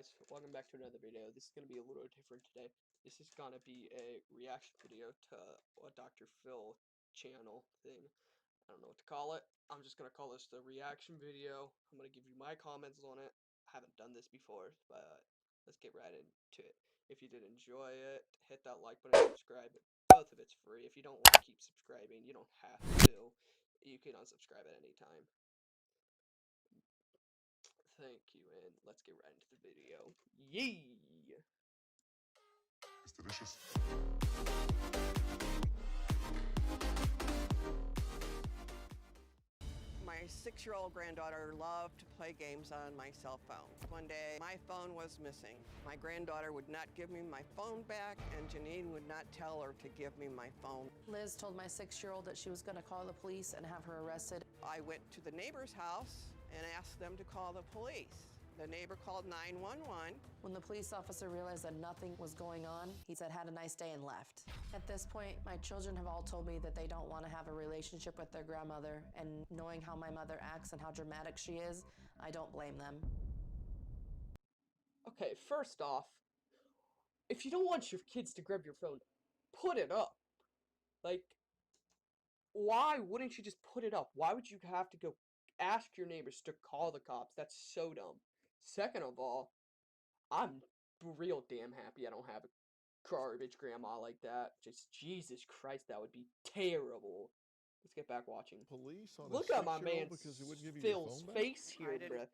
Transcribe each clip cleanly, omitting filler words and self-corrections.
guys, welcome back to another video. This is going to be a little different today. This is going to be a reaction video to a Dr. Phil channel thing. I don't know what to call it. I'm just going to call this the reaction video. I'm going to give you my comments on it. I haven't done this before, but let's get right into it. If you did enjoy it, hit that like button and subscribe. Both of it's free. If you don't want to keep subscribing, you don't have to. You can unsubscribe at any time. Thank you, and let's get right into the video. Yee! It's delicious. My 6-year-old granddaughter loved to play games on my cell phone. One day, my phone was missing. My granddaughter would not give me my phone back, and Janine would not tell her to give me my phone. Liz told my 6-year-old that she was going to call the police and have her arrested. I went to the neighbor's house and asked them to call the police. The neighbor called 911. When the police officer realized that nothing was going on, he said, "Had a nice day," and left. At this point, my children have all told me that they don't want to have a relationship with their grandmother, and knowing how my mother acts and how dramatic she is, I don't blame them. Okay, first off, if you don't want your kids to grab your phone, put it up. Like, why wouldn't you just put it up? Why would you have to go ask your neighbors to call the cops? That's so dumb. Second of all, I'm real damn happy I don't have a garbage grandma like that. Just Jesus Christ, that would be terrible. Let's get back watching. Police on Look a at my 6-year-old man because he wouldn't give you your Phil's phone back? face here, bruh.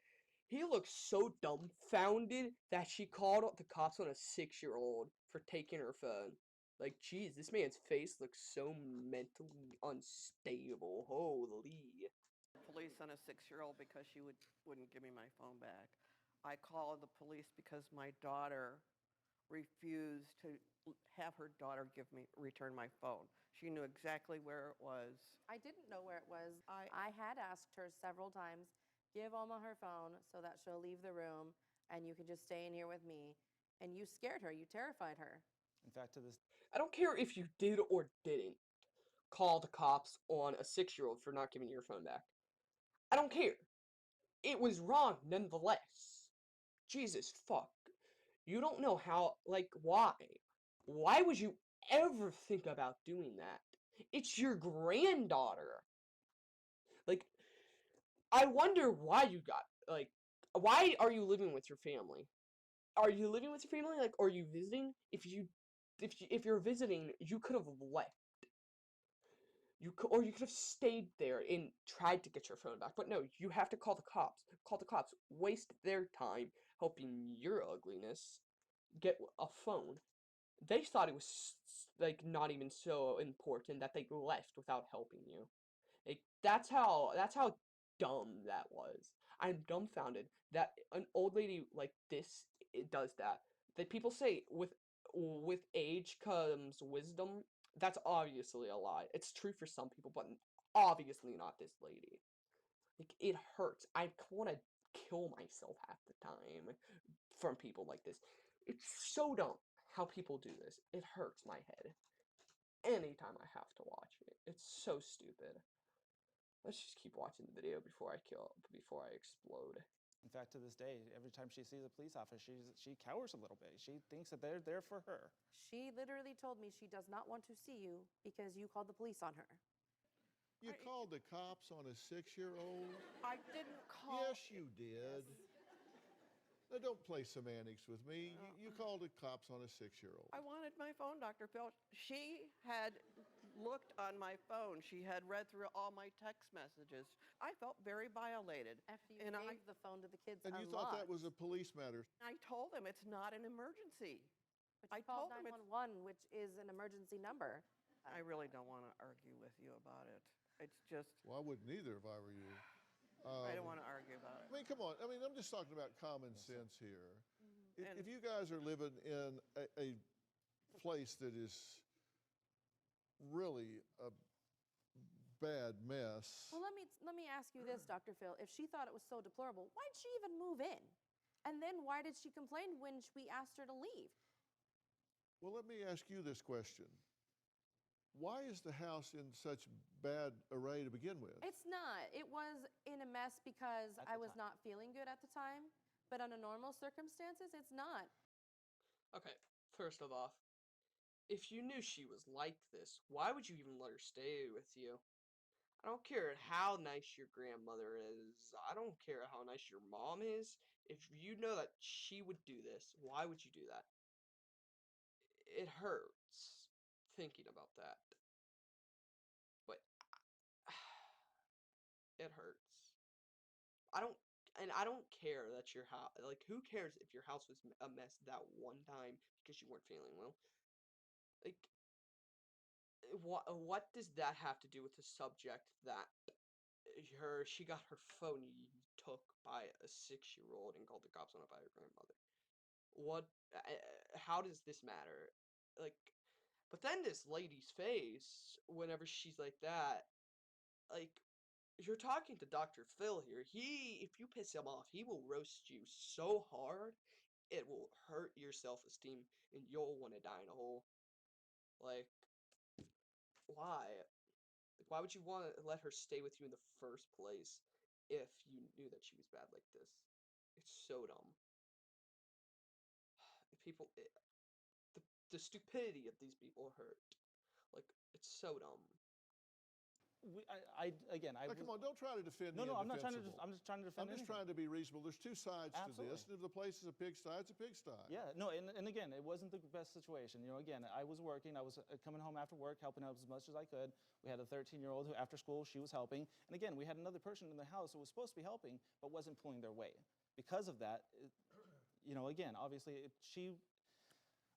He looks so dumbfounded that she called the cops on a 6-year-old for taking her phone. Like, jeez, this man's face looks so mentally unstable. Holy. Police on a 6-year-old because she wouldn't give me my phone back. I called the police because my daughter refused to have her daughter return my phone. She knew exactly where it was. I didn't know where it was. I had asked her several times, give Alma her phone so that she'll leave the room and you can just stay in here with me. And you scared her. You terrified her. In fact, to this I don't care if you did or didn't call the cops on a 6-year-old for not giving you your phone back. I don't care. It was wrong nonetheless. Jesus fuck. You don't know how, like, why? Why would you ever think about doing that? It's your granddaughter. Like, I wonder why you got, like, why are you living with your family? Are you living with your family? Like, are you visiting? If you're visiting, you could have left. You could have stayed there and tried to get your phone back. But no, you have to call the cops. Call the cops. Waste their time helping your ugliness get a phone. They thought it was, like, not even so important that they left without helping you. Like, that's how dumb that was. I'm dumbfounded that an old lady like this does that. That people say with age comes wisdom. That's obviously a lie. It's true for some people, but obviously not this lady. Like, it hurts. I want to kill myself half the time from people like this. It's so dumb how people do this. It hurts my head anytime I have to watch it. It's so stupid. Let's just keep watching the video before I explode. in fact, to this day, every time she sees a police officer, she cowers a little bit. She thinks that they're there for her. She literally told me she does not want to see you because you called the police on her. You called the cops on a 6-year-old? I didn't call. Yes, you did. Now, don't play semantics with me. You called the cops on a 6-year-old. I wanted my phone, Dr. Phil. She had looked on my phone. She had read through all my text messages. I felt very violated. After you And gave the phone to the kids And you unlocked. thought that was a police matter. I told them it's not an emergency. But I you called told them 911, which is an emergency number. I really don't want to argue with you about it. It's just, Well, I wouldn't either if I were you. I don't want to argue about I it. mean, come on. I mean, I'm just talking about common sense here. And- If you guys are living in a place that is really a bad mess, Well, let me ask you this, Dr. Phil. If she thought it was so deplorable, why did she even move in? And then why did she complain when we asked her to leave? well, let me ask you this question. Why is the house in such bad array to begin with? It's not. It was in a mess because At I the was time. not feeling good at the time. But under normal circumstances, it's not. Okay, first of all, if you knew she was like this, why would you even let her stay with you? I don't care how nice your grandmother is. I don't care how nice your mom is. If you know that she would do this, why would you do that? It hurts thinking about that. But it hurts. I don't I don't care that your house, like, who cares if your house was a mess that one time because you weren't feeling well? Like, what does that have to do with the subject that she got her phone took by a 6-year-old and called the cops on it by her grandmother? What? How does this matter? Like, but then this lady's face whenever she's like that, like, you're talking to Dr. Phil here. If you piss him off, he will roast you so hard, it will hurt your self-esteem, and you'll want to die in a hole. Like, why? Like, why would you want to let her stay with you in the first place if you knew that she was bad like this? It's so dumb. People, the stupidity of these people hurt. Like, it's so dumb. Again, Now, come on, don't try to defend No, the no, I'm not trying to. indefensible. I'm just trying to defend I'm just anything. trying to be reasonable. There's two sides to Absolutely. this, and if the place is a pigsty, it's a pigsty. Yeah, no, and again, it wasn't the best situation. You know, again, I was working. I was coming home after work, helping out as much as I could. We had a 13-year-old who, after school, she was helping. And again, we had another person in the house who was supposed to be helping, but wasn't pulling their weight. Because of that, you know, again, obviously,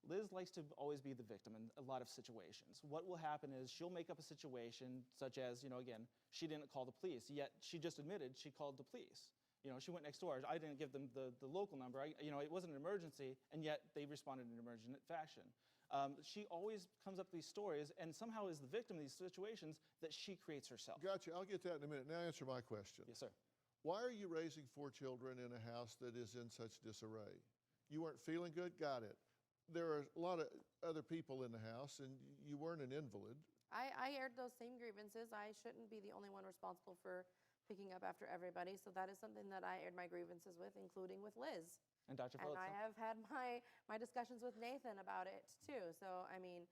Liz likes to always be the victim in a lot of situations. What will happen is she'll make up a situation such as, you know, again, she didn't call the police, yet she just admitted she called the police. You know, she went next door. I didn't give them the local number. You know, it wasn't an emergency, and yet they responded in an emergent fashion. She always comes up with these stories and somehow is the victim of these situations that she creates herself. Gotcha. I'll get that in a minute. Now answer my question. Yes, sir. Why are you raising 4 children in a house that is in such disarray? You weren't feeling good? Got it. There are a lot of other people in the house, and you weren't an invalid. I aired those same grievances. I shouldn't be the only one responsible for picking up after everybody. So that is something that I aired my grievances with, including with Liz. And Dr. And Phillips. I have had my discussions with Nathan about it too. So I mean,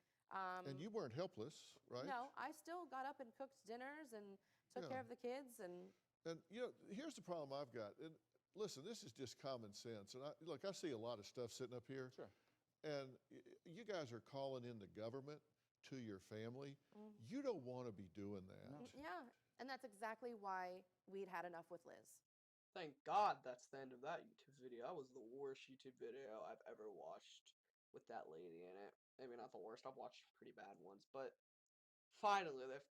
And you weren't helpless, right? no, I still got up and cooked dinners and took care Yeah. of the kids. And And, you know, here's the problem I've got. And listen, this is just common sense. And look, I see a lot of stuff sitting up here. Sure. And you guys are calling in the government to your family. You don't want to be doing that. No. yeah, and that's exactly why we'd had enough with Liz. Thank God that's the end of that YouTube video. That was the worst YouTube video I've ever watched with that lady in it. Maybe not the worst. I've watched pretty bad ones, but finally they've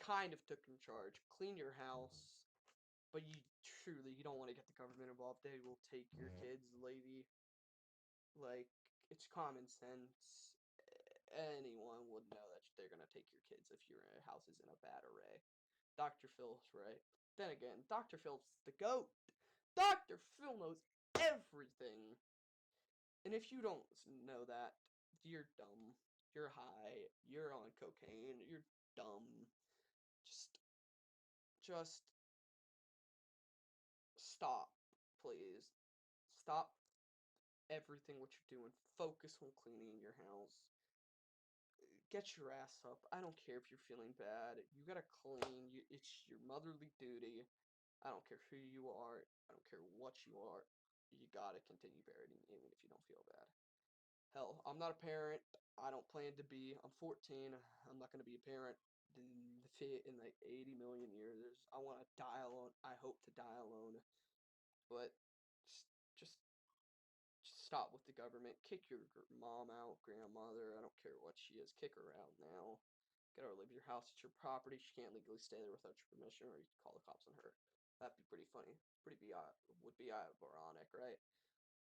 kind of took in charge. Clean your house, but you don't want to get the government involved. They will take your kids, lady. Like, it's common sense. Anyone would know that they're gonna take your kids if your house is in a bad array. Dr. Phil's right. Then again, Dr. Phil's the GOAT. Dr. Phil knows everything. And if you don't know that, you're dumb. You're high. You're on cocaine. You're dumb. Just, just stop, please. Stop everything what you're doing. Focus on cleaning your house. Get your ass up. I don't care if you're feeling bad. You gotta clean. It's your motherly duty. I don't care who you are. I don't care what you are. You gotta continue parenting even if you don't feel bad. Hell, I'm not a parent. I don't plan to be. I'm 14. I'm not gonna be a parent in like 80 million years. I want to die alone. I hope to die alone. But just stop with the government. Kick your mom out, grandmother. I don't care what she is. Kick her out now. Get her to leave your house. It's your property. She can't legally stay there without your permission, or you can call the cops on her. That'd be pretty funny. Would be ironic, right?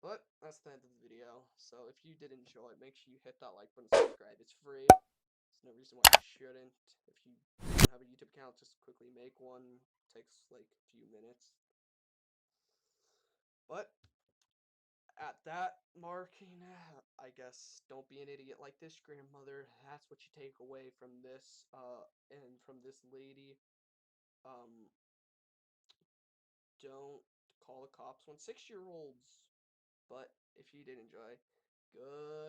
But that's the end of the video. So if you did enjoy it, make sure you hit that like button, subscribe. It's free. There's no reason why you shouldn't. If you don't have a YouTube account, just quickly make one. It takes like a few minutes. But at that marking, I guess don't be an idiot like this grandmother. That's what you take away from this, and from this lady. Don't call the cops on 6-year-olds. But if you did enjoy, good